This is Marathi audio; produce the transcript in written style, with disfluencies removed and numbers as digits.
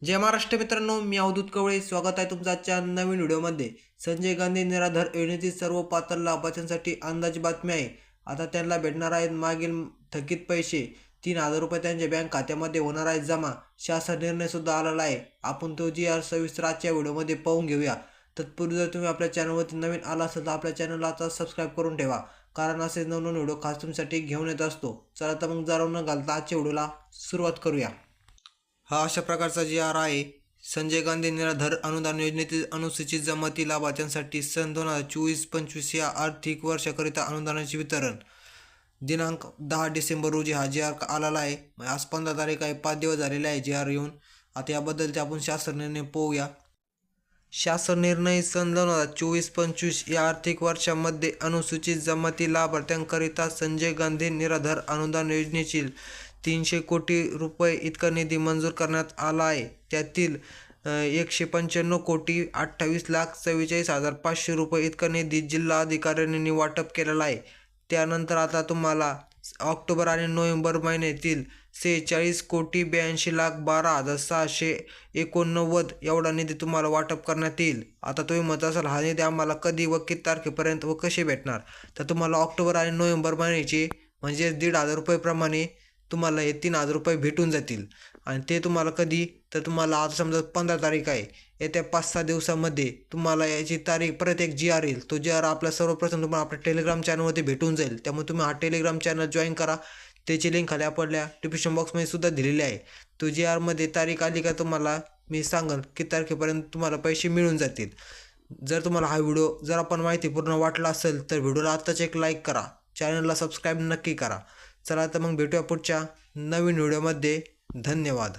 जय महाराष्ट्र मित्रांनो, मी अवधूत कवळे. स्वागत आहे तुमचं आजच्या नवीन व्हिडिओमध्ये. संजय गांधी निराधार योजनेतील सर्व पात्र लाभार्थ्यांसाठी अंदाज बातमी आहे. आता त्यांना भेटणार आहेत मागील थकीत पैसे. 3,000 रुपये त्यांच्या बँक खात्यामध्ये होणार आहेत जमा. शासन निर्णय सुद्धा आलेला आहे. आपण तो जी आर सविस्तर आजच्या व्हिडिओमध्ये पाहून घेऊया. तत्पूर्वी जर तुम्ही आपल्या चॅनलवरती नवीन आला असाल तर आपल्या चॅनलला आता सबस्क्राईब करून ठेवा, कारण असे नवनवीन व्हिडिओ खास तुमच्यासाठी घेऊन येत असतो. चला तर मग जरा न घालता आजच्या व्हिडिओला सुरुवात करूया. हा अशा प्रकारचा जी आर आहे. संजय गांधी निराधार अनुदान योजनेतील अनुसूचित जमाती लाभार्थ्यांसाठी सन 2024-25 या आर्थिक वर्षाकरिता अनुदानाचे वितरण. दिनांक 10 डिसेंबर रोजी हा जी आर आलेला आहे. आज 15 तारीख आहे. 5 दिवस झालेले आहे जी आर येऊन. आता याबद्दलचे आपण शासन निर्णय पाहूया. शासन निर्णय सन 2024-25 या आर्थिक वर्षामध्ये अनुसूचित जमाती लाभार्थ्यांकरिता संजय गांधी निराधार अनुदान योजनेची 300 कोटी रुपये इतका निधी मंजूर करण्यात आला आहे. त्यातील 195 कोटी 28,44,500 रुपये इतका निधी जिल्हा अधिकाऱ्यांनी वाटप केलेला आहे. त्यानंतर आता तुम्हाला ऑक्टोबर आणि नोव्हेंबर महिन्यातील 46 कोटी 82,12,689 एवढा निधी तुम्हाला वाटप करण्यात येईल. आता तुम्ही म्हणत असाल हा निधी आम्हाला कधी व किती तारखेपर्यंत व कसे भेटणार, तर तुम्हाला ऑक्टोबर आणि नोव्हेंबर महिन्याचे म्हणजे 1,500 रुपयेप्रमाणे तुम्हाला हे 3,000 रुपये भेटून जातील. आणि ते तुम्हाला कधी, तर तुम्हाला आता समजा 15 तारीख आहे, येत्या 5-6 दिवसामध्ये तुम्हाला याची तारीख परत एक जी आर येईल. तो जी आर आपल्या सर्वप्रथम तुम्हाला आपल्या टेलिग्राम चॅनलमध्ये भेटून जाईल. त्यामुळे तुम्ही हा टेलिग्राम चॅनल जॉईन करा. त्याची लिंक खाली आपल्या डिस्क्रिप्शन बॉक्समध्ये सुद्धा दिलेली आहे. तो जी आरमध्ये तारीख आली का तुम्हाला मी सांगेन किती तारखेपर्यंत तुम्हाला पैसे मिळून जातील. जर तुम्हाला हा व्हिडिओ जर आपण माहितीपूर्ण वाटला असेल तर व्हिडिओला आत्ताच एक लाईक करा, चॅनलला सबस्क्राईब नक्की करा. चला तर मग भेटूया पुढच्या नवीन व्हिडिओमध्ये. धन्यवाद.